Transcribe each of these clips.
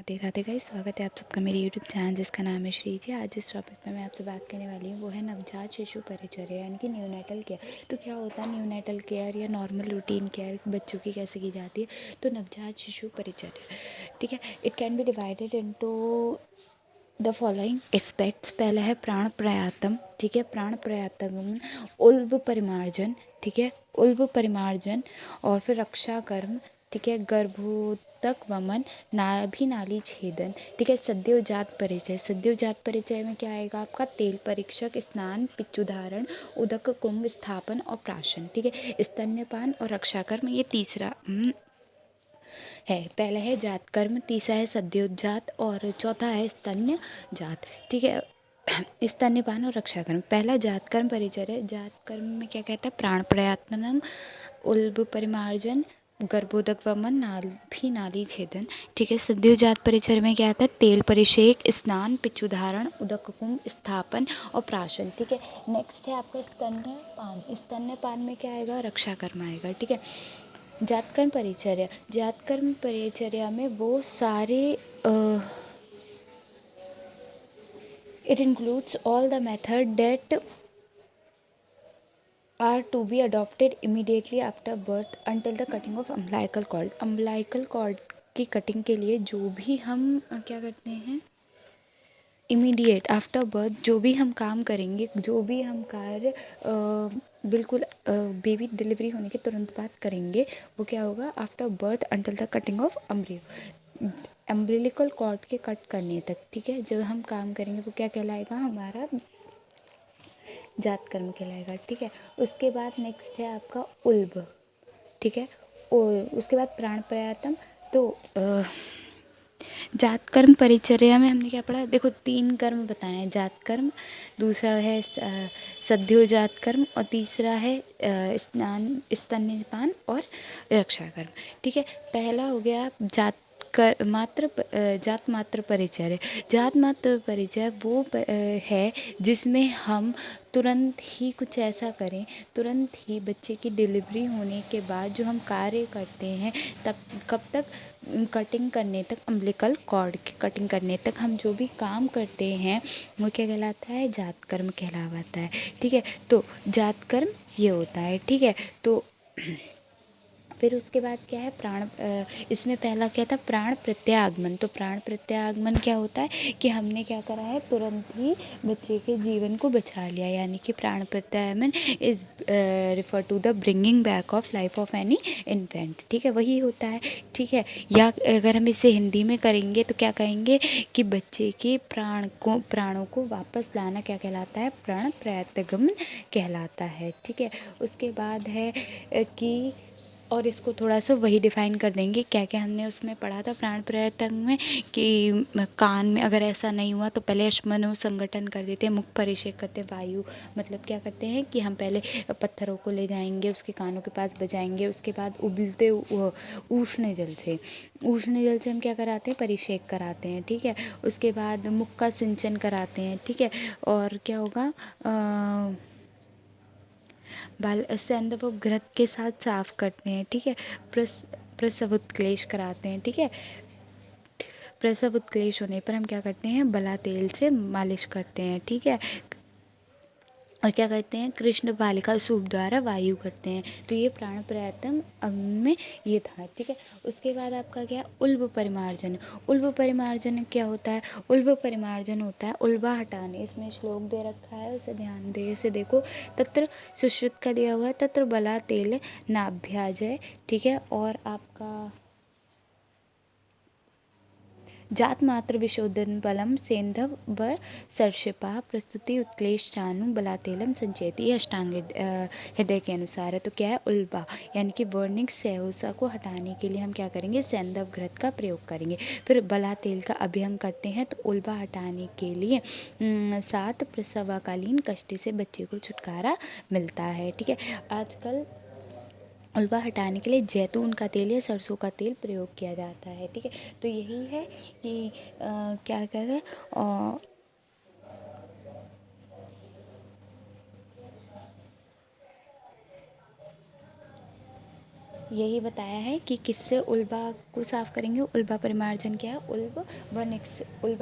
Radhe Radhe guys, स्वागत है आप सबका मेरे यूट्यूब चैनल जिसका नाम है श्री जी। आज जिस टॉपिक में मैं आपसे बात करने वाली हूँ वो है नवजात शिशु परिचर्या यानी कि न्यूनेटल केयर। तो क्या होता है न्यूनेटल केयर या नॉर्मल रूटीन केयर बच्चों की कैसे की जाती है। तो नवजात शिशु परिचर्या, ठीक है, it can be divided into the following aspects. पहला है प्राण प्रयातम, ठीक है, प्राण प्रयातम, उल्ब परिमार्जन, ठीक है, उल्ब परिमार्जन, और फिर रक्षा कर्म, ठीक है, गर्भोतक वमन, नाभि नाली छेदन, ठीक है, सद्योजात परिचय। सद्योजात परिचय में क्या आएगा आपका तेल परीक्षक, स्नान, पिच्चुधारण, उदक कुंभ स्थापन और प्राशन, ठीक है, स्तन्यपान और रक्षा कर्म। ये तीसरा है। पहला है जात कर्म, तीसरा है सद्योजात और चौथा है स्तन्य जात, ठीक है। स्तन्यपान और रक्षा कर्म। पहला जात कर्म परिचर्या। जात कर्म में क्या कहता है प्राण प्रयातनम, उल्ब परिमार्जन, गर्भोदक वमन, नाभि नाली छेदन, ठीक है। सद्योजात परिचर्या में क्या आता है तेल परिषेक, स्नान, पिच्चुधारण, उदक कुंभ स्थापन और प्राशन, ठीक है। नेक्स्ट है आपका स्तन्यपान। स्तन्यपान में क्या आएगा रक्षा कर्म आएगा, ठीक है। जातकर्म परिचर्या। जातकर्म परिचर्या में वो सारे it includes all the method that are to be adopted immediately after birth until the cutting of umbilical cord। umbilical cord की कटिंग के लिए जो भी हम क्या करते हैं इमीडिएट आफ्टर बर्थ जो भी हम काम करेंगे, जो भी हम कार्य बिल्कुल बेबी डिलीवरी होने के तुरंत बाद करेंगे वो क्या होगा after birth until the cutting of umbilical cord के कट करने तक, ठीक है। जो हम काम करेंगे वो क्या कहलाएगा हमारा जात कर्म कहलाएगा, ठीक है। उसके बाद नेक्स्ट है आपका उल्ब, ठीक है। उसके बाद प्राण प्रयातम। तो जात कर्म परिचर्या में हमने क्या पढ़ा, देखो 3 कर्म बताए हैं, जात कर्म, दूसरा है सद्योजात कर्म और तीसरा है स्नान, स्तन्यपान और रक्षा कर्म, ठीक है। पहला हो गया जात मात्र परिचर्या। जात मात्र परिचय वो है जिसमें हम तुरंत ही कुछ ऐसा करें, तुरंत ही बच्चे की डिलीवरी होने के बाद जो हम कार्य करते हैं तब कब तक कटिंग करने तक, अम्बिलिकल कॉर्ड की कटिंग करने तक हम जो भी काम करते हैं वो क्या कहलाता है जात कर्म कहलाता है, ठीक है। तो जात कर्म ये होता है, ठीक है। तो फिर उसके बाद क्या है इसमें पहला क्या था प्राण प्रत्यागमन। तो प्राण प्रत्यागमन क्या होता है कि हमने क्या करा है तुरंत ही बच्चे के जीवन को बचा लिया, यानी कि प्राण प्रत्यागमन is refer to the bringing back of life of any infant, ठीक है, वही होता है, ठीक है। या अगर हम इसे हिंदी में करेंगे तो क्या कहेंगे कि बच्चे के प्राणों को वापस लाना क्या कहलाता है प्राण प्रत्यागमन कहलाता है, ठीक है। उसके बाद है कि और इसको थोड़ा सा वही डिफ़ाइन कर देंगे क्या क्या हमने उसमें पढ़ा था प्राण प्रयत्न में कि कान में अगर ऐसा नहीं हुआ तो पहले अश्मनो संगठन कर देते हैं, मुख परिषेक करते हैं, वायु मतलब क्या करते हैं कि हम पहले पत्थरों को ले जाएंगे उसके कानों के पास बजाएंगे, उसके बाद उबलते उष्ण जल से हम क्या कराते हैं परिषेक कराते हैं, ठीक है। उसके बाद मुख का सिंचन कराते हैं, ठीक है। और क्या होगा बाल सेंध वो घृत के साथ साफ करते हैं, ठीक है। प्रसव उत्क्लेश कराते हैं, ठीक है। प्रसव उत्क्लेश होने पर हम क्या करते हैं बला तेल से मालिश करते हैं, ठीक है। और क्या करते हैं कृष्ण बालिका सूप द्वारा वायु करते हैं। तो ये प्राण प्रयत्न अंग में ये था, ठीक है। उसके बाद आपका क्या उल्ब परिमार्जन। उल्ब परिमार्जन क्या होता है, उल्ब परिमार्जन होता है उल्बा हटाने। इसमें श्लोक दे रखा है उसे ध्यान दे से देखो, तत्र सुश्रुत का दिया हुआ है तत्र बला तेल नाभ्याजय, ठीक है। और आपका जात मात्र विशोधन बलम सेंधव व सर्षिपा प्रस्तुति उत्क्लेश चानु बलातेलम संचेती अष्टांग हृदय के अनुसार है। तो क्या है उल्बा यानी कि वर्णिक सहसा को हटाने के लिए हम क्या करेंगे सेंधव घृत का प्रयोग करेंगे। फिर बला तेल का अभ्यंग करते हैं तो उल्बा हटाने के लिए 7 प्रसवाकालीन कष्ट से बच्चे को छुटकारा मिलता है, ठीक है। आजकल उल्बा हटाने के लिए जैतून का तेल या सरसों का तेल प्रयोग किया जाता है, ठीक है। तो यही है कि क्या कहें यही बताया है कि किससे उल्बा को साफ करेंगे। उल्बा परिमार्जन क्या है? उल्बा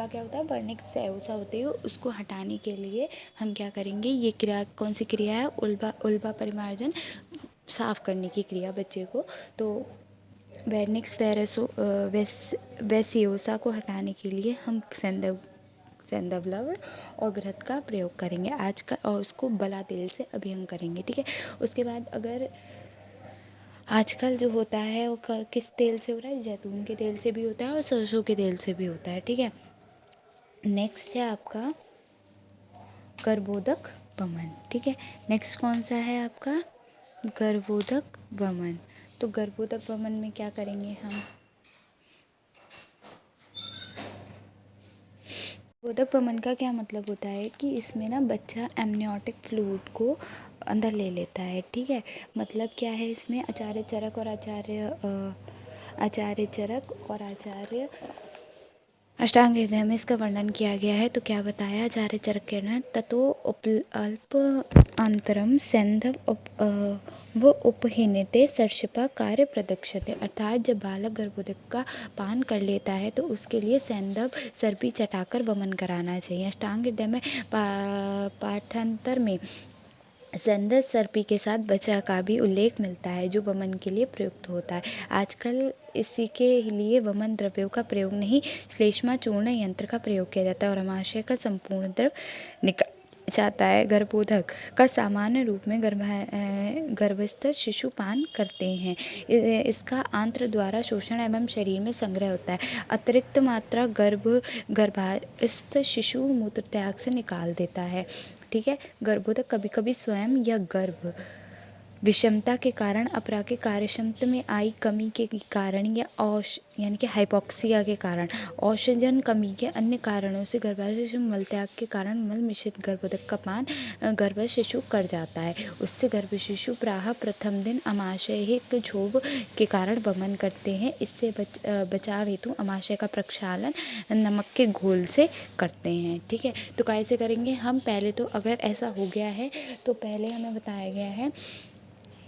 क्या होता है? वर्निक सेवसा होती है, उसको हटाने के लिए हम क्या करेंगे? ये क्रिया कौन सी क्रिया है? उल्बा परिमार्जन, साफ करने की क्रिया बच्चे को। तो वेर्निक्स वेसियोसा को हटाने के लिए हम सेंधव लवण और घृत का प्रयोग करेंगे आज का, और उसको बला तेल से अभियंग करेंगे। ठीक है। उसके बाद अगर आजकल जो होता है वो किस तेल से हो रहा है? जैतून के तेल से भी होता है और सरसों के तेल से भी होता है। ठीक है। नेक्स्ट है आपका गर्भोदक वमन। ठीक है। नेक्स्ट कौन सा है आपका? गर्भोदक वमन। तो गर्भोदक वमन में क्या करेंगे हम? गर्भोदक वमन का क्या मतलब होता है कि इसमें ना बच्चा एमनियोटिक फ्लूइड को अंदर ले लेता है। ठीक है। मतलब क्या है इसमें? आचार्य चरक और आचार्य अष्टांग हृदय में इसका वर्णन किया गया है। तो क्या बताया? आचार्य चरक के न ततो अल्प अंतरम सेंधव व उपहीनते सर्षपा कार्य प्रदक्षते। अर्थात जब बालक गर्भोदक का पान कर लेता है तो उसके लिए सेंधव सर्पी चटाकर वमन कराना चाहिए। अष्टांग हृदय में पाठांतर में सेंधव सर्पी के साथ बचा का भी उल्लेख मिलता है जो वमन के लिए प्रयुक्त होता है। आजकल इसी के लिए वमन द्रव्यों का प्रयोग नहीं, श्लेष्मा चूर्ण यंत्र का प्रयोग किया जाता है और अमाशय का संपूर्ण द्रव निकल जाता है। गर्भोदक का सामान्य रूप में गर्भस्थ शिशु पान करते हैं। इसका आंत्र द्वारा शोषण एवं शरीर में संग्रह होता है। अतिरिक्त मात्रा गर्भस्थ शिशु मूत्रत्याग से निकाल देता है। ठीक है। गर्भोदक कभी कभी स्वयं या गर्भ विषमता के कारण, अपरा के कार्यक्षमता में आई कमी के कारण या यानी कि हाइपोक्सिया के कारण, औषधन कमी के अन्य कारणों से गर्भस्थ शिशु मलत्याग के कारण मल मिश्रित गर्भोदक का पान गर्भस्थ शिशु कर जाता है। उससे गर्भ शिशु प्रायः प्रथम दिन अमाशयिक क्षोभ के कारण वमन करते हैं। इससे बचाव हेतु अमाशय का प्रक्षालन नमक के घोल से करते हैं। ठीक है। तो कैसे करेंगे हम? पहले तो अगर ऐसा हो गया है तो पहले हमें बताया गया है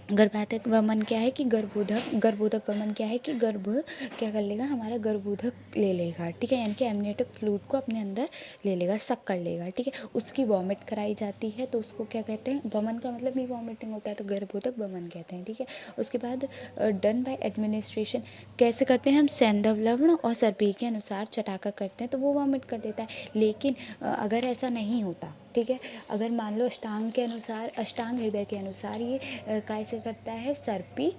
गर्भाधिक वमन क्या है कि गर्भोदक वमन क्या है कि गर्भ क्या कर लेगा? हमारा गर्भोदक ले लेगा। ठीक है। यानी कि एमनियोटिक फ्लूइड को अपने अंदर ले लेगा, सक कर लेगा। ठीक है। उसकी वॉमिट कराई जाती है तो उसको क्या कहते हैं? वमन का मतलब भी वॉमिटिंग होता है तो गर्भोदक वमन कहते हैं। ठीक है। उसके बाद डन बाय एडमिनिस्ट्रेशन कैसे करते हैं हम? सेंधव लवण और सर्पी के अनुसार चटाकर करते हैं तो वो वॉमिट कर देता है। लेकिन अगर ऐसा नहीं होता, ठीक है, अगर मान लो अष्टांग हृदय के अनुसार ये कैसे करता है? सर्पी,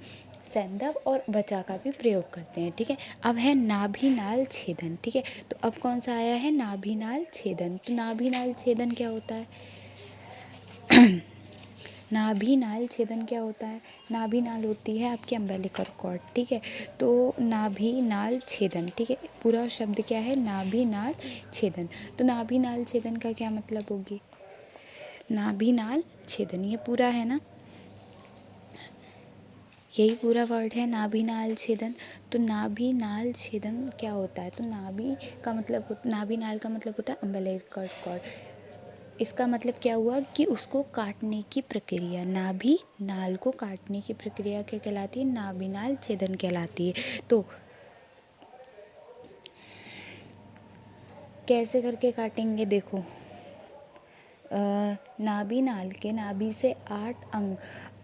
सेंधव और बचा का भी प्रयोग करते हैं। ठीक है। अब है नाभिनाल छेदन। ठीक है। तो अब कौन सा आया है? नाभिनाल छेदन। तो नाभिनाल छेदन क्या होता है? नाभिनाल छेदन क्या होता है? नाभिनाल होती है आपकी अम्बिलिकल कॉर्ड। ठीक है। तो नाभिनाल छेदन, ठीक है, पूरा शब्द क्या है? नाभिनाल छेदन। तो नाभिनाल छेदन का क्या मतलब होगी? नाभिनाल छेदन, ये पूरा है ना, यही पूरा वर्ड है नाभिनाल छेदन। तो नाभिनाल छेदन क्या होता है? तो नाभिनाल का मतलब होता है अम्बिलिकल कॉर्ड। इसका मतलब क्या हुआ कि उसको काटने की प्रक्रिया, नाभि नाल को काटने की प्रक्रिया क्या कहलाती है? नाभिनाल छेदन कहलाती है। तो कैसे करके काटेंगे? देखो, नाभिनाल के नाभि से 8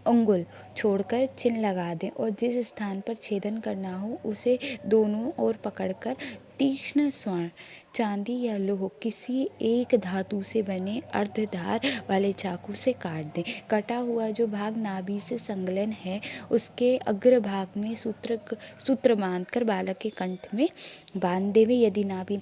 अंगुल छोड़कर चिन्ह लगा दें और जिस स्थान पर छेदन करना हो उसे दोनों ओर पकड़कर तीक्ष्ण स्वर्ण, चांदी या लोह किसी एक धातु से बने अर्धधार वाले चाकू से काट दें। कटा हुआ जो भाग नाभि से संलग्न है उसके अग्र भाग में सूत्र बांधकर बालक के कंठ में बांध देवे। यदि नाभि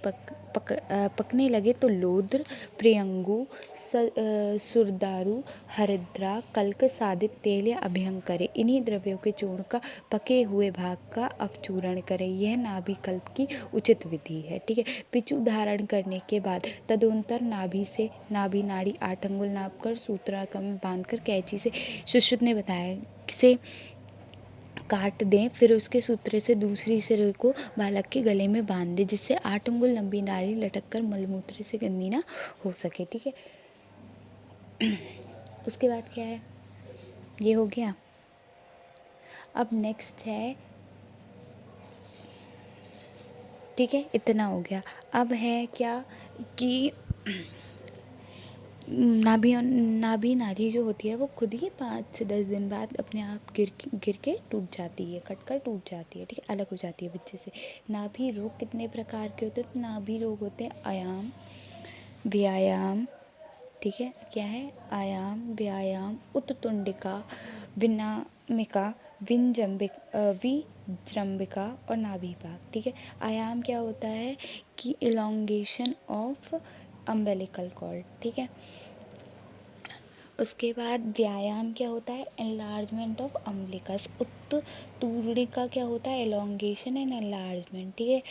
पकने लगे तो लोद्र, प्रियंगु, सुरदारू, हरिद्रा, कल्क साधित तेल या अभ्यंग करें। इन्हीं द्रव्यों के चूर्ण का पके हुए भाग का अपचूर्ण करें। यह नाभि कल्प की उचित विधि है। ठीक है। पिचु धारण करने के बाद तदोत्तर नाभि से नाभि नाड़ी 8 अंगुल नापकर सूत्राकार में बांधकर कैंची से सुश्रुत ने बताया से काट दें। फिर उसके सूत्र से दूसरी सिरे को बालक के गले में बांध दें जिससे 8 अंगुल लंबी नाड़ी लटक कर मलमूत्र से गंदी ना हो सके। ठीक है। उसके बाद क्या है? ये हो गया। अब नेक्स्ट है, ठीक है, इतना हो गया। अब है क्या कि नाभि नाड़ी जो होती है वो खुद ही 5 से 10 दिन बाद अपने आप गिर के टूट जाती है, कट कर टूट जाती है, ठीक है, अलग हो जाती है बच्चे से। नाभि रोग कितने प्रकार के होते हैं? तो नाभि रोग होते हैं आयाम, व्यायाम, ठीक है, क्या है? आयाम, व्यायाम, उत्तुंडिका, विनामिका, विजृंभिका और नाभिपाक, ठीक है। आयाम क्या होता है कि इलोंगेशन ऑफ अम्बिलिकल कॉर्ड, ठीक है। उसके बाद व्यायाम क्या होता है? Enlargement of umbilicus. उत्तुंडिका क्या होता है? एलोंगेशन एंड एनलार्जमेंट, ठीक है।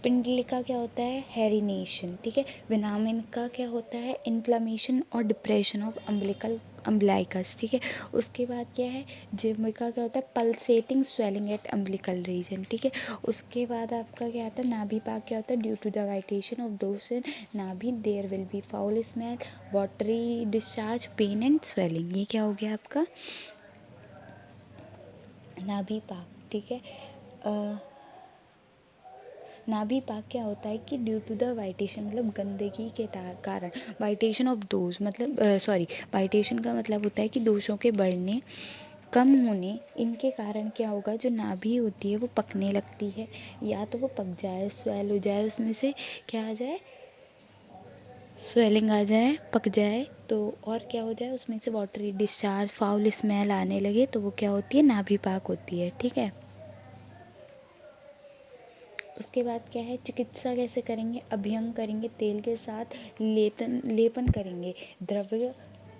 पिंडलिका क्या होता है? हेरिनेशन, ठीक है। विनामिका क्या होता है? इन्फ्लेमेशन और डिप्रेशन ऑफ अम्बिलिकस, ठीक है। उसके बाद क्या है? जिह्विका क्या होता है? Pulsating swelling at umbilical region, ठीक है। उसके बाद आपका क्या आता है? नाभिपाक क्या होता है? Due to the vitiation of डोर्स in nabhi there will be foul smell, watery discharge, pain and swelling. ये क्या हो गया आपका? नाभिपाक, ठीक है। नाभिपाक क्या होता है कि ड्यू टू द वाइटेशन, मतलब गंदगी के कारण, वाइटेशन ऑफ दोष, मतलब वाइटेशन का मतलब होता है कि दोषों के बढ़ने, कम होने, इनके कारण क्या होगा? जो नाभि होती है वो पकने लगती है, या तो वो पक जाए, स्वेल हो जाए, उसमें से क्या आ जाए? स्वेलिंग आ जाए, पक जाए तो, और क्या हो जाए? उसमें से वाटरी डिस्चार्ज, फाउल स्मेल आने लगे, तो वो क्या होती है? नाभिपाक होती है, ठीक है। उसके बाद क्या है? चिकित्सा कैसे करेंगे? अभ्यंग करेंगे, तेल के साथ लेपन करेंगे, द्रव्य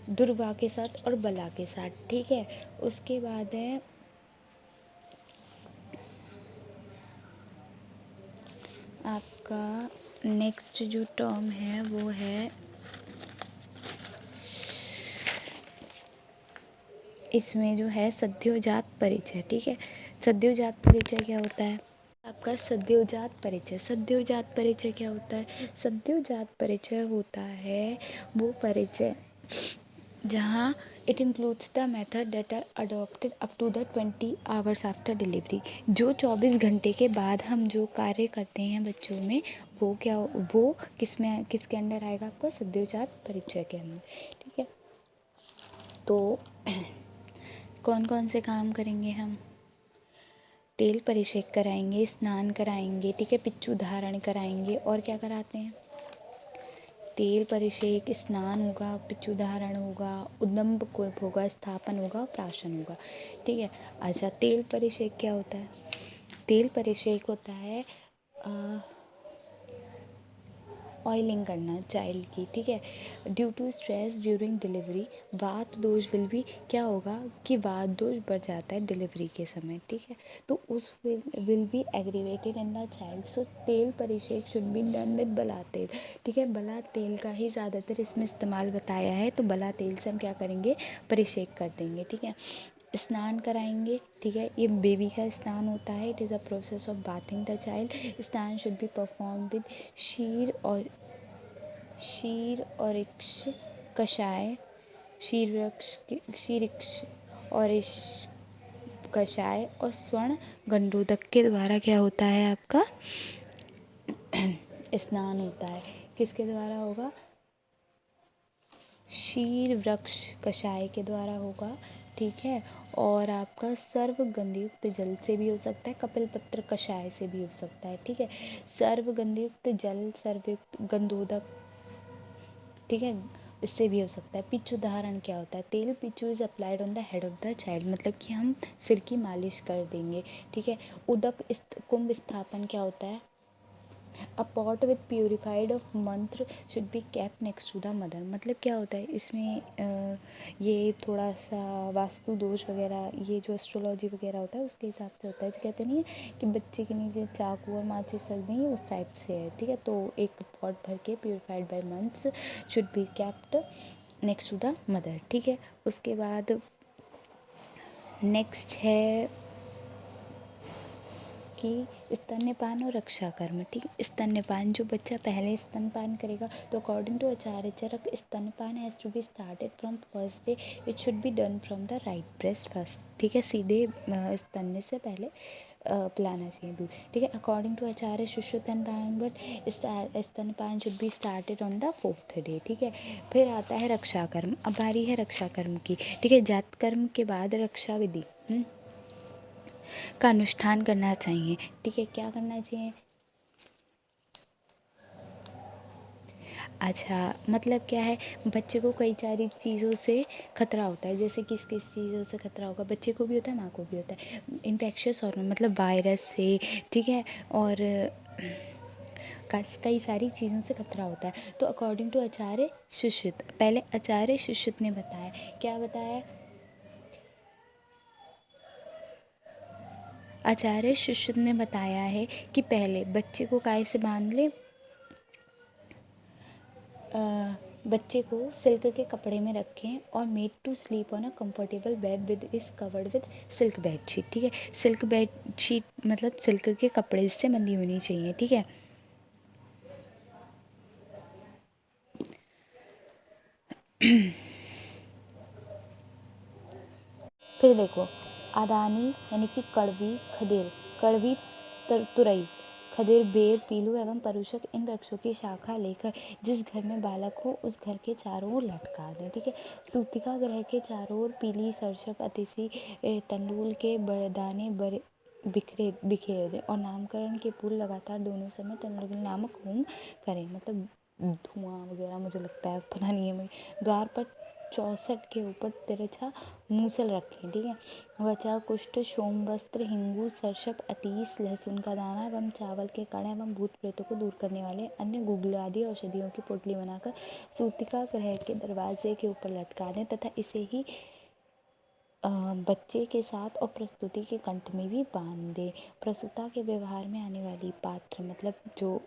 दुर्वा के साथ और बला के साथ, ठीक है। उसके बाद है आपका नेक्स्ट जो टर्म है वो है, इसमें जो है सद्योजात परिचय, ठीक है। सद्योजात परिचय क्या होता है? आपका सद्योजात परिचय। सद्योजात परिचय क्या होता है? सद्योजात परिचय होता है वो परिचय जहाँ it includes the method that are adopted up to the 20 hours after delivery. जो 24 घंटे के बाद हम जो कार्य करते हैं बच्चों में, वो क्या, वो किसके अंडर आएगा? आपको सद्योजात परिचय के अंदर, ठीक है। तो कौन कौन से काम करेंगे हम? तेल परिषेक कराएंगे, स्नान कराएंगे, ठीक है, पिच्चू धारण कराएंगे, और क्या कराते हैं? तेल परिषेक, स्नान होगा, पिच्चू धारण होगा, उदंब कूप होगा, स्थापन होगा, प्राशन होगा, ठीक है। अच्छा, तेल परिषेक क्या होता है? तेल परिषेक होता है ऑयलिंग करना चाइल्ड की, ठीक है। Due to stress during delivery, vata dosha will भी, क्या होगा कि वात दोष बढ़ जाता है डिलीवरी के समय, ठीक है। तो उस will be aggravated in the child, so tel parishek should be done with bala tel, ठीक है। बला तेल का ही ज़्यादातर इसमें इस्तेमाल बताया है, तो बला तेल से हम क्या करेंगे? परिषेक कर देंगे, ठीक है। स्नान कराएंगे, ठीक है, ये बेबी का स्नान होता है, it is a process of bathing the child. स्नान शुड बी परफॉर्म विद शीर और इक्ष कषाय, शीरिक्ष और कषाय और स्वर्ण गंडोदक के द्वारा क्या होता है आपका? स्नान होता है। किसके द्वारा होगा? शीर वृक्ष कषाय के द्वारा होगा, ठीक है। और आपका सर्वगंधयुक्त जल से भी हो सकता है, कपिल पत्र कषाय से भी हो सकता है, ठीक है। सर्वगंधयुक्त जल, सर्वयुक्त गंधोदक, ठीक है, इससे भी हो सकता है। पिच्चू धारण क्या होता है? तेल Picchu is applied on the head of the child, मतलब कि हम सिर की मालिश कर देंगे, ठीक है। उदक कुंभ स्थापन क्या होता है? A pot with purified of mantra should be kept next to the mother, मतलब क्या होता है इसमें? ये थोड़ा सा वास्तु दोष वगैरह, ये जो एस्ट्रोलॉजी वगैरह होता है उसके हिसाब से होता है, जो कहते नहीं है कि बच्चे के नीचे चाकू और माचिस रख देंगे, उस टाइप से है, ठीक है। तो एक पॉट भर के purified by months should be kept next to the mother, ठीक है। उसके बाद नेक्स्ट है कि स्तन्यपान और रक्षा कर्म, ठीक है। स्तन्यपान, जो बच्चा पहले स्तनपान करेगा, तो according to Acharya Charak stanpan has to be started from first day, it should be done from the right breast first, ठीक है। सीधे स्तन्य से पहले पिलाना चाहिए दूध, ठीक है। अकॉर्डिंग टू आचार्य शिशुतनपान बट स्तनपान should be started on the 4th day, ठीक है। फिर आता है रक्षा कर्म। अब बारी है रक्षा कर्म की, ठीक है। जात कर्म के बाद रक्षा विधि का अनुष्ठान करना चाहिए, ठीक है। क्या करना चाहिए? अच्छा, मतलब क्या है, बच्चे को कई सारी चीज़ों से खतरा होता है। जैसे किस किस चीज़ों से खतरा होगा? बच्चे को भी होता है, माँ को भी होता है। इन्फेक्शियस और मतलब वायरस से, ठीक है, और कई सारी चीज़ों से खतरा होता है। तो अकॉर्डिंग टू आचार्य सुश्रुत, पहले आचार्य सुश्रुत ने बताया, क्या बताया? आचार्य सुश्रुत ने बताया है कि पहले बच्चे को काय से बांध ले, बच्चे को सिल्क के कपड़े में रखें और made to sleep on a comfortable bed with is covered with silk bedsheet, ठीक है। सिल्क बेडशीट मतलब सिल्क के कपड़े से बंधी होनी चाहिए, ठीक है। फिर देखो, आदानी यानी कि कड़वी, खदेर, कड़वी, तुरई, खदेर, बेर, पीलू एवं परुषक, इन वृक्षों की शाखा लेकर जिस घर में बालक हो उस घर के चारों ओर लटका दें, ठीक है। सूतिका ग्रह के चारों ओर पीली, सरसक, अतिथि, तंडुल के दाने बिखेर दें और नामकरण के पूर्व लगातार दोनों समय तंडुल नामक होम करें, मतलब धुआं वगैरह, मुझे लगता है, पता नहीं है। द्वार पर 64 के ऊपर तिरछा मूसल रखें, ठीक है। वचा, कुष्ठ, सोम वस्त्र, हिंगू, सरसप, अतीस, लहसुन का दाना एवं चावल के कण एवं भूत प्रेतों को दूर करने वाले अन्य गुग्गल आदि औषधियों की पोटली बनाकर सूतिका ग्रह के दरवाजे के ऊपर लटका दें तथा इसे ही बच्चे के साथ और प्रस्तुति के कंठ में भी बांध दें। प्रसूता के व्यवहार में आने वाली पात्र, मतलब जो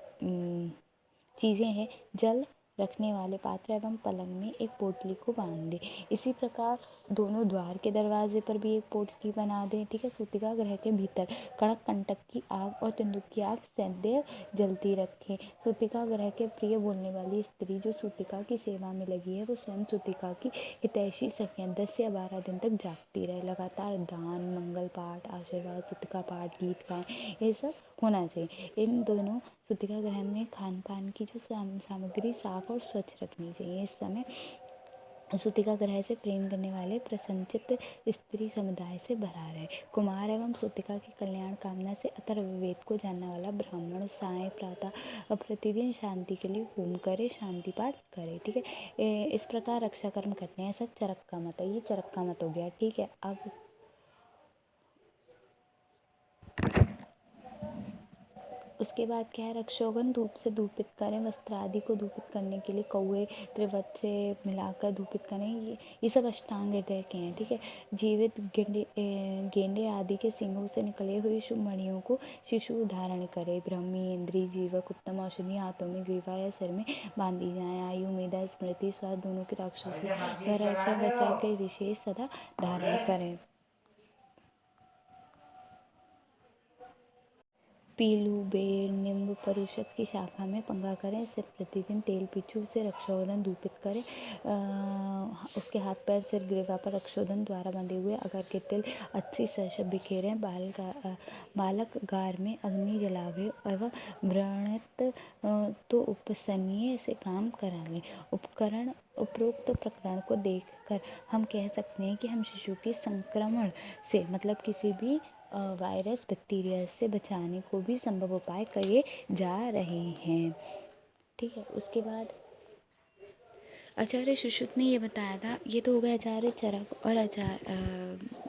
चीज़ें हैं, जल रखने वाले पात्र एवं पलंग में एक पोटली को बांध दें। इसी प्रकार दोनों द्वार के दरवाजे पर भी एक पोटली बना दें, ठीक है। सूतिका ग्रह के भीतर कड़क कंटक की आग और तेंदुआ की आग सदैव जलती रखें। सूतिका ग्रह के प्रिय बोलने वाली स्त्री जो सूतिका की सेवा में लगी है, वो स्वयं सूतिका की हितैषी सखियाँ 10 या 12 दिन तक जागती रहे। लगातार दान, मंगल पाठ, आशीर्वाद, सूतिका पाठ, गीत गाएं, ये सब होना चाहिए। इन दोनों सूतिका ग्रह में खान पान की जो सामग्री साफ और स्वच्छ रखनी चाहिए। इस समय सूतिका ग्रह से प्रेम करने वाले प्रसन्नचित्त स्त्री समुदाय से भरा रहे। कुमार एवं सूतिका की कल्याण कामना से अथर्ववेद को जानने वाला ब्राह्मण साय प्रातः प्रतिदिन शांति के लिए होम करे, शांति पाठ करे, ठीक है। इस प्रकार रक्षा कर्म करते हैं। ऐसा चरक का मत है, ये चरक का मत हो गया, ठीक है। अब उसके बाद क्या है, रक्षोगन धूप से धूपित करें, वस्त्र आदि को धूपित करने के लिए कौए त्रिवत से मिलाकर धूपित करें। ये सब अष्टांग हृदय के हैं, ठीक है। जीवित गेंडे आदि के सिंगों से निकले हुए शुभ मणियों को शिशु धारण करे। ब्रह्मी, इंद्री, जीवक, उत्तम औषधि हाथों में, ग्रीवा या सिर में बांधी जाए। आयु, मेधा, स्मृति, स्वास्थ्य दोनों की राक्षसों बचा के विशेष सदा धारण करें। पीलू, बेर, नींबू, परुषक की शाखा में पंगा करें। सिर प्रतिदिन तेल पीछू से रक्षोदन धूपित करें। उसके हाथ पैर सिर ग्रीवा पर रक्षोदन द्वारा बंधे हुए अगर के तिल 80 सरसप बिखेरें। बालक गार में अग्नि जलावे एवं व्रणित तो उपसनीय से काम करा लें। उपरोक्त प्रकरण को देखकर हम कह सकते हैं कि हम शिशु के संक्रमण से, मतलब किसी भी वायरस बैक्टीरिया से बचाने को भी संभव उपाय किए जा रहे हैं, ठीक है। उसके बाद आचार्य सुश्रुत ने ये बताया था, ये तो हो गया आचार्य चरक और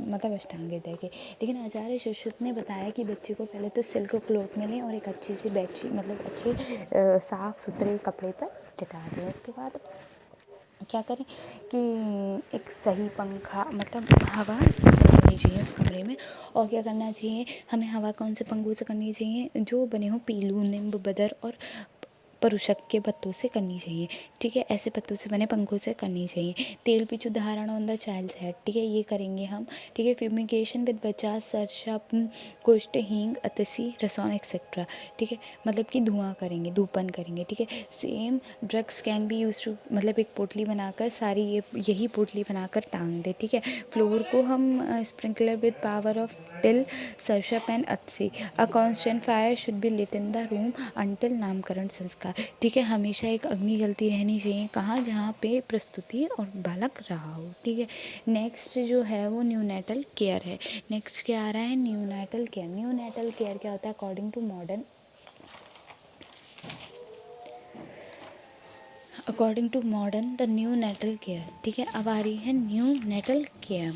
मतलब अष्टांग हृदय के। लेकिन आचार्य सुश्रुत ने बताया कि बच्चे को पहले तो सिल्क क्लॉथ में लें और एक अच्छी सी बेडशीट, मतलब अच्छे साफ सुथरे कपड़े पर टिका दें। उसके बाद क्या करें कि एक सही पंखा, मतलब हवा होनी चाहिए उस कमरे में। और क्या करना चाहिए हमें, हवा कौन से पंखों से करनी चाहिए, जो बने हों पीलू, नींब, बदर और परुषक के पत्तों से करनी चाहिए, ठीक है, ऐसे पत्तों से बने पंखों से करनी चाहिए। तेल पिचू धारण ऑन द चाइल्ड हेड, ठीक है, ये करेंगे हम, ठीक है। फ्यूमिगेशन विद बचास, सरसा, कुष्ठ, हींग, अतसी, रसौन एक्सेट्रा, ठीक है, मतलब कि धुआं करेंगे, धूपन करेंगे, ठीक है। Same drugs can be use too, मतलब एक पोटली बनाकर सारी यही पोटली बनाकर टांग दे, ठीक है। फ्लोर को हम sprinkler with powder of til, sarsap and atasi. A constant fire should be lit in the room until namkaran sanskar, ठीक है। हमेशा एक अग्नि जलती रहनी चाहिए, कहाँ, जहाँ पे प्रस्तुति और बालक रहा हो, ठीक है। नेक्स्ट जो है वो न्यूनेटल केयर है। नेक्स्ट क्या आ रहा है, न्यूनेटल केयर। न्यूनेटल केयर क्या होता है, according to modern, the neonatal care, ठीक है। अब आ रही है neonatal care.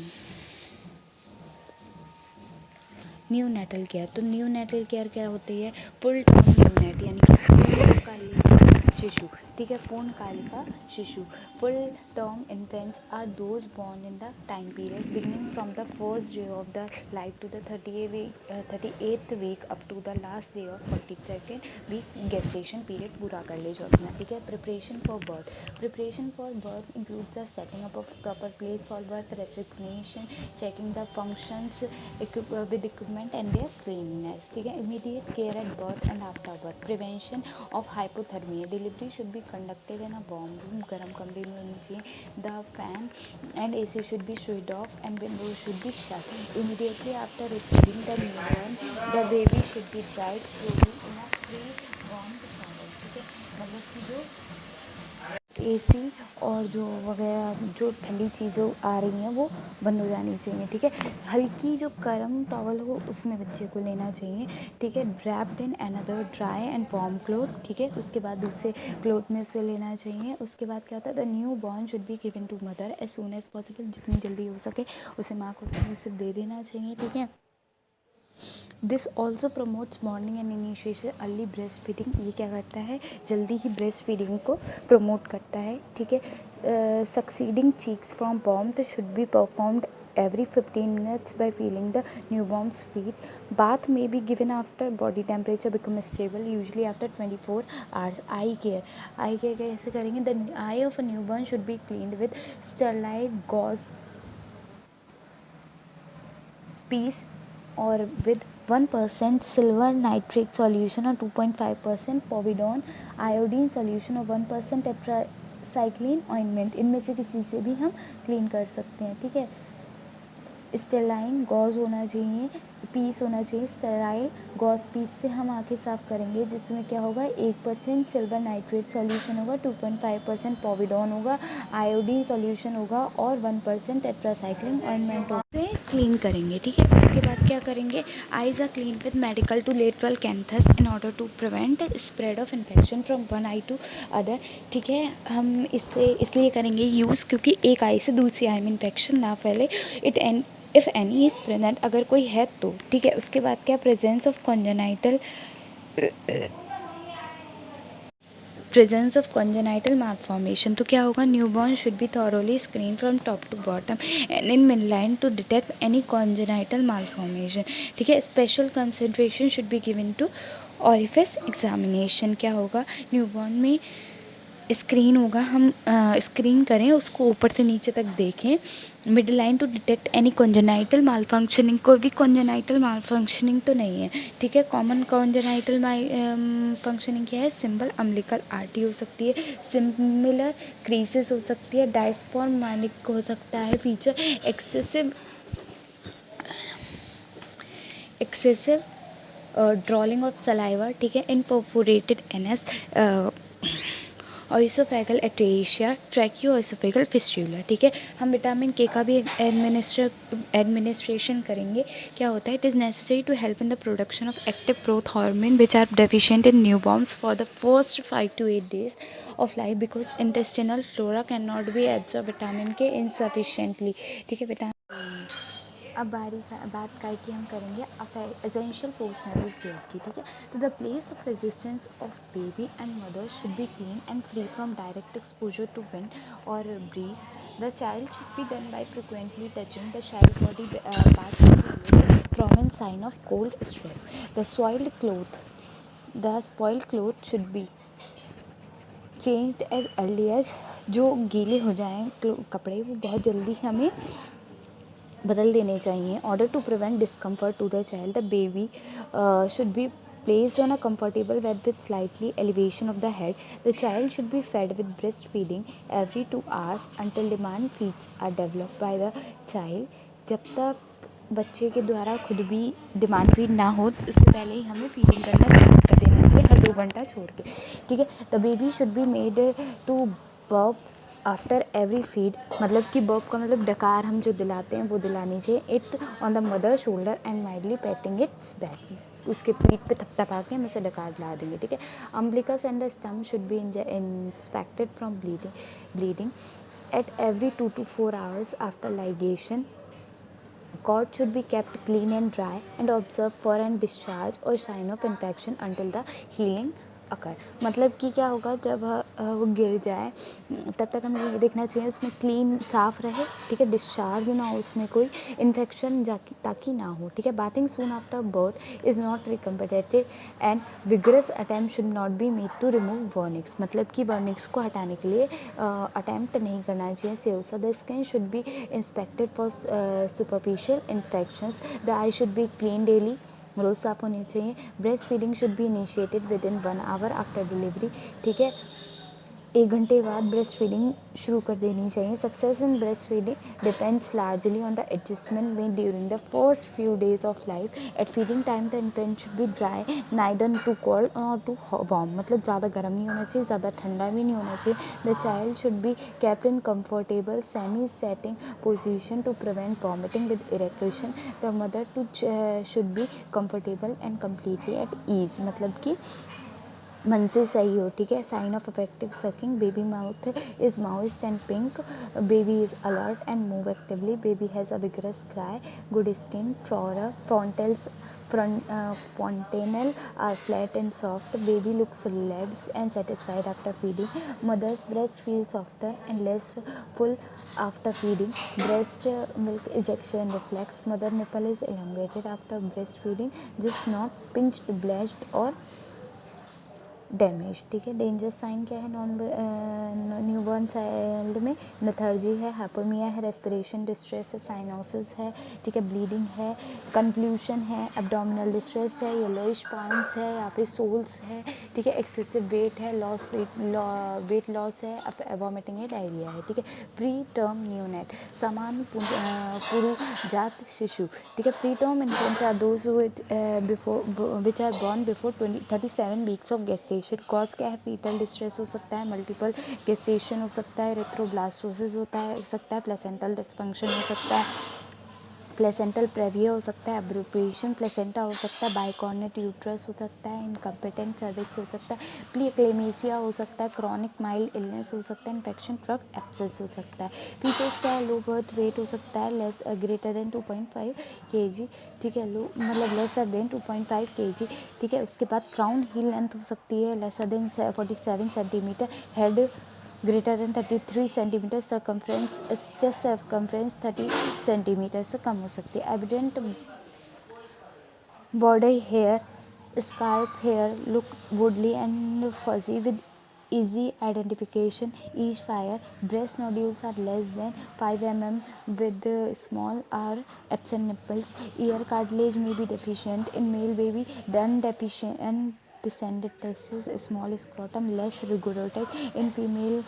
Neonatal care, तो न्यू नेटल केयर क्या होती है, फुल टर्म न्यूनेट यानी कि पूर्णकालिका शिशु, ठीक है, पूर्णकालिका शिशु। Full term infants are those born in the time period beginning from the first day of the life to the 38th week up to the last day of 42nd week gestation period पूरा कर ले जो अपना, ठीक है। Preparation for birth includes the setting up of proper place for birth, resignation, checking the functions with equipment and their cleanliness, ठीक है। immediate care at birth and after birth, prevention of hypothermia, delivery should be conducted in a warm room, गर्म कमरे में होनी चाहिए, the fan and AC should be switched off and windows should be shut. Immediately after receiving the newborn, the baby should be dried thoroughly in a pre-warmed shower, ठीक है, मतलब कि जो एसी और जो वगैरह जो ठंडी चीज़ें आ रही हैं वो बंद हो जानी चाहिए, ठीक है। हल्की जो गर्म टॉवल हो उसमें बच्चे को लेना चाहिए, ठीक है। Draped in another dry and warm cloth, ठीक है, उसके बाद दूसरे क्लोथ में उसे लेना चाहिए। उसके बाद क्या होता है, the newborn should be given to mother as soon as possible, जितनी जल्दी हो सके उसे माँ को उसे दे देना चाहिए, ठीक है। This also promotes morning and initiation early breast feeding, ये क्या करता है, जल्दी ही ब्रेस्ट फीडिंग को प्रमोट करता है, ठीक है। Succeeding cheeks from warmth should be performed every 15 minutes by feeling the newborn's feet. Bath may be given after body temperature becomes stable, usually after 24 hours. Eye care कैसे करेंगे, the eye of a newborn should be cleaned with sterile gauze piece or with 1% silver nitrate solution or 2.5% povidone iodine solution or 1% tetracycline ointment, इनमें से किसी से भी हम clean कर सकते हैं, ठीक है। स्टेराइन गॉज होना चाहिए, पीस होना चाहिए, स्टेराइल गॉज पीस से हम आँखें साफ़ करेंगे, जिसमें क्या होगा, 1% सिल्वर नाइट्रेट सॉल्यूशन होगा, 2.5% पोविडॉन होगा, आयोडीन सॉल्यूशन होगा और 1% टेट्रासाइक्लिन ऑइंटमेंट होगा, से क्लीन करेंगे, ठीक है। उसके बाद क्या करेंगे, eyes are clean with medical to lateral canthus in order to prevent spread of infection from one eye to other, ठीक है। हम इससे इसलिए करेंगे यूज़ क्योंकि एक आई से दूसरी आई में इन्फेक्शन ना फैले। इफ़ एनी इज़ प्रेजेंट, अगर कोई है तो, ठीक है। उसके बाद क्या, प्रेजेंस ऑफ कॉन्जेनाइटल मालफॉर्मेशन, तो क्या होगा, newborn should be thoroughly screen from top to bottom and in mid line to detect any congenital malformation, ठीक है। Special concentration should be given to orifice examination, क्या होगा, न्यूबॉर्न में screen होगा, हम स्क्रीन करें उसको, ऊपर से नीचे तक देखें, mid line to detect any congenital malfunctioning, कोई भी कॉन्जेनाइटल माल फंक्शनिंग तो नहीं है, ठीक है। कॉमन कॉन्जेनाइटल फंक्शनिंग क्या है, सिंबल अम्बिलिकल आर्टरी हो सकती है, सिमिलर क्रीसेस हो सकती है, डायस्पोर्मानिक हो सकता है फीचर, एक्सेसिव ड्रॉलिंग ऑफ सलाइवा, ठीक है, इन परफोरेटेड एनस, ऑइसोफेगल एट्रेशिया, ट्रैकियोइसोफेगल फिस्टुला, ठीक है। हम विटामिन के का भी एडमिनिस्ट्रेशन करेंगे, क्या होता है, it is necessary to help in the production of active growth hormone which are deficient in newborns for the first 5 to 8 days of life because intestinal flora can not be absorb vitamin K insufficiently, ठीक है। Vitamin अब बात करके हम करेंगे essential पोस्टनरी care की, ठीक है। तो the place of residence of baby and mother should be clean and free from direct exposure to wind और breeze. The child should be done by frequently touching the child body parts from a sign of cold stress. The spoiled cloth should be changed as early as, जो गीले हो जाएँ कपड़े वो बहुत जल्दी हमें बदल देने चाहिए. Order to prevent discomfort to the child, the baby should be placed on a comfortable bed with slightly elevation of the head. The child should be fed with breastfeeding every 2 hours until demand feeds are developed by the child. जब तक बच्चे के द्वारा खुद भी demand feed ना हो तो उससे पहले ही हमें फीडिंग करना स्टार्ट कर देना चाहिए, हर 2 घंटा छोड़ के. ठीक है. The baby should be made to burp after every feed, मतलब कि बर्प का मतलब डकार हम जो दिलाते हैं वो दिलानी चाहिए. It on the mother shoulder and mildly patting its back, उसके पीठ पे थपथपा के हम उसे डकार दिला देंगे. ठीक है. Umbilicus and the stomach should be inspected from bleeding at every 2 to 4 hours after ligation. Cord should be kept clean and dry and observed for an discharge or sign of infection until the healing occur. मतलब कि क्या होगा जब वो गिर जाए तब तक हमें ये देखना चाहिए उसमें क्लीन साफ रहे. ठीक है. डिस्चार्ज ना हो उसमें कोई इन्फेक्शन ताकि ना हो. ठीक है. Bathing soon after birth is not recommended and vigorous attempt should not be made to remove vernix, मतलब कि वर्निक्स को हटाने के लिए अटैम्प्ट नहीं करना चाहिए. सेवसा the skin should be inspected for superficial infections. The eye should be clean daily, रोज़ साफ होनी चाहिए. Breast feeding should be initiated within 1 hour after delivery. ठीक है. 1 घंटे बाद ब्रेस्ट फीडिंग शुरू कर देनी चाहिए. Success in breast feeding depends largely on the adjustment made during the first few days of life. At feeding time the infant should be dry, neither too cold और too warm, मतलब ज़्यादा गर्म नहीं होना चाहिए, ज़्यादा ठंडा भी नहीं होना चाहिए. The child should be kept in comfortable semi sitting position to prevent vomiting with erection. The mother should be comfortable and completely at ease, मतलब कि मन से सही हो. ठीक है. Sign of effective sucking, baby mouth is moist and pink, baby is alert and move actively, baby has a vigorous cry, good skin, fontanels fontanel are flat and soft, baby looks relaxed and satisfied after feeding, mother's breast feels softer and less full after feeding, breast milk ejection reflex, mother nipple is elongated after breastfeeding, just not pinched, blessed or damage. ठीक है. Danger sign क्या है newborn child में? Lethargy है, हाइपोमिया है, respiration distress है, cyanosis है. ठीक है. ब्लीडिंग है, कन्फ्यूजन है, एब्डोमिनल डिस्ट्रेस है, येलोइश पाउंस है या फिर सोल्स है. ठीक है. एक्सेसिव वेट है, वेट लॉस है, वॉमिटिंग है, डायरिया है. ठीक है. प्री टर्म न्यूनेट, समान पुरुजात शिशु. ठीक है. Preterm infants are those which are born before 37 weeks of gestation. Cause क्या है? फीटल डिस्ट्रेस हो सकता है, मल्टीपल गेस्टेशन हो सकता है, एरिथ्रोब्लास्टोसिस हो सकता है, प्लेसेंटल डिस्फंक्शन हो सकता है, प्लेसेंटल प्रेविया हो सकता है, एब्रोप्रिएशन प्लेसेंटा हो सकता है, बाइकॉर्नेट यूट्रस हो सकता है, इनकम्पिटेंट सर्विक्स हो सकता है, प्लीक्लेमेसिया हो सकता है, क्रॉनिक माइल्ड इलनेस हो सकता है, इन्फेक्शन ट्रक एब्सेस हो सकता है. फीचर्स क्या है? लो बर्थ वेट हो सकता है, लेस ग्रेटर देन 2.5 kg. ठीक है. लो मतलब लेसर देन 2.5 kg. ठीक है. उसके बाद क्राउन हील लेंथ हो सकती है lesser than 47 centimetre, head greater than 33 centimetre, circumference chest circumference 30 centimetre से कम हो सकती है. Evident body hair, scalp hair look woolly and fuzzy with easy identification. Each fire breast nodules are less than 5 mm with small or absent nipples. Ear cartilage may be deficient in male baby, then deficient and descended testes, small scrotum, less rigorotic in female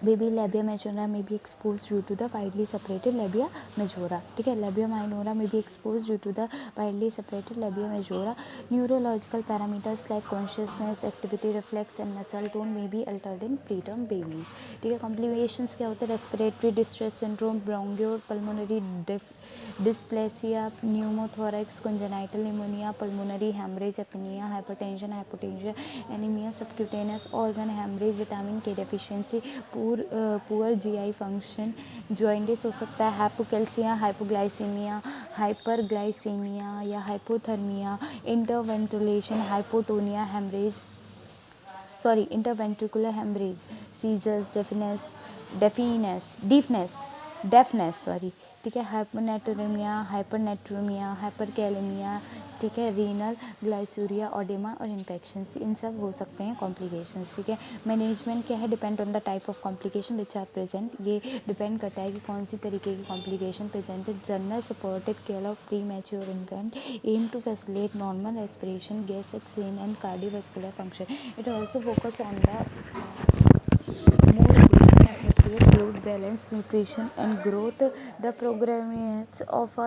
baby. Labia majora may be exposed due to the widely separated labia majora. ठीक है. labia minora may be exposed due to the widely separated labia majora. Neurological parameters like consciousness, activity, reflex and muscle tone may be altered in preterm babies. ठीक है. complications क्या होते हैं? respiratory distress syndrome, bronchial pulmonary dysplasia, pneumothorax, congenital pneumonia, pulmonary hemorrhage, apnea, hypertension, hypotension, anemia, subcutaneous organ hemorrhage, vitamin K deficiency, poor GI function, jaundice हो सकता है, hypocalcaemia, hypoglycaemia, hyperglycaemia या hypothermia, इंटरवेंट्रुलेशन, hypotonia, intraventricular haemorrhage, seizures, deafness, ठीक है, hypernatremia, hyperkalaemia, ठीक है, renal ग्लाइसूरिया, ऑडेमा और इन्फेक्शंस, इन सब हो सकते हैं कॉम्प्लिकेशंस। ठीक है, मैनेजमेंट क्या है, depend on the type of complication which are present, ये डिपेंड करता है कि कौन सी तरीके की कॉम्प्लिकेशन प्रेजेंट है। General supported care of premature infant aim to facilitate normal respiration, gas exchange and cardiovascular function. It also focus on the more appropriate fluid balance, nutrition and growth. The progress of a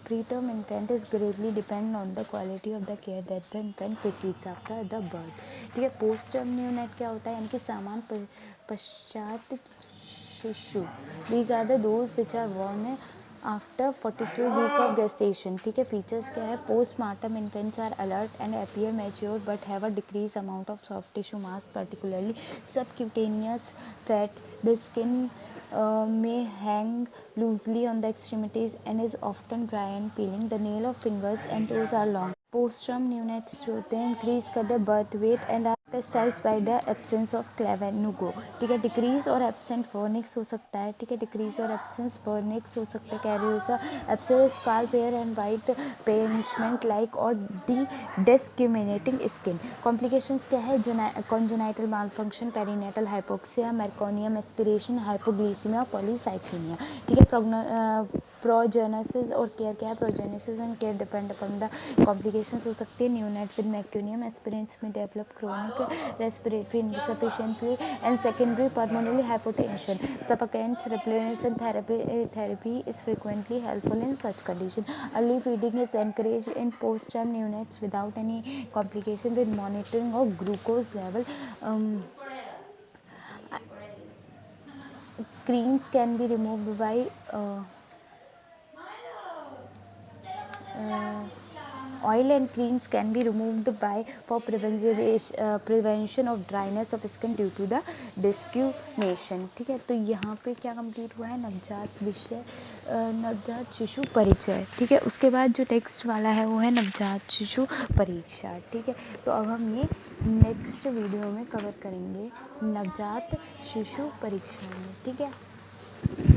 preterm infant is greatly depend on the quality of the care that the infant receives after the birth. ठीक है, post term neonate क्या होता है, यानी कि सामान पश्चात शिशु। These are the those which are born after 42 week of gestation. ठीक है, फीचर्स क्या है, postmature infants are alert and appear mature but have a decrease amount of soft tissue mass, particularly subcutaneous fat. The skin may hang loosely on the extremities and is often dry and peeling. The nail of fingers and toes are long. Postterm neonates जो होते हैं increase कर the birth weight and characterized by the absence of clavinugo। ठीक है, decrease और absent fornix हो सकता है। ठीक है, डिक्रीज और एब्सेंस फोर्निक्स हो सकता है। कैरियोसा absolute scalp hair and white parchment like और डी डिस्क्रिमिनेटिंग स्किन। कॉम्प्लिकेशंस क्या है, congenital malfunction, perinatal hypoxia, meconium aspiration, hypoglycaemia, polycythaemia. ठीक है, प्रोजेनेसिस और केयर क्या है, prognosis and care depend upon the complications हो सकती है। Neonate with meconium aspiration may develop chronic respiratory insufficiency and secondary pulmonary hypotension. Surfactant replacement therapy is frequently helpful in such condition. Early feeding is encourage in post term neonates without any complication with monitoring of glucose level. Creams can be removed by oil and creams can be removed by for prevention of dryness of skin due to the desquamation। ठीक है, तो यहाँ पे क्या complete हुआ है, नवजात विषय नवजात शिशु परिचय। ठीक है, उसके बाद जो टेक्स्ट वाला है वो है नवजात शिशु परीक्षा। ठीक है, तो अब हम ये नेक्स्ट वीडियो में कवर करेंगे नवजात शिशु परीक्षा में। ठीक है।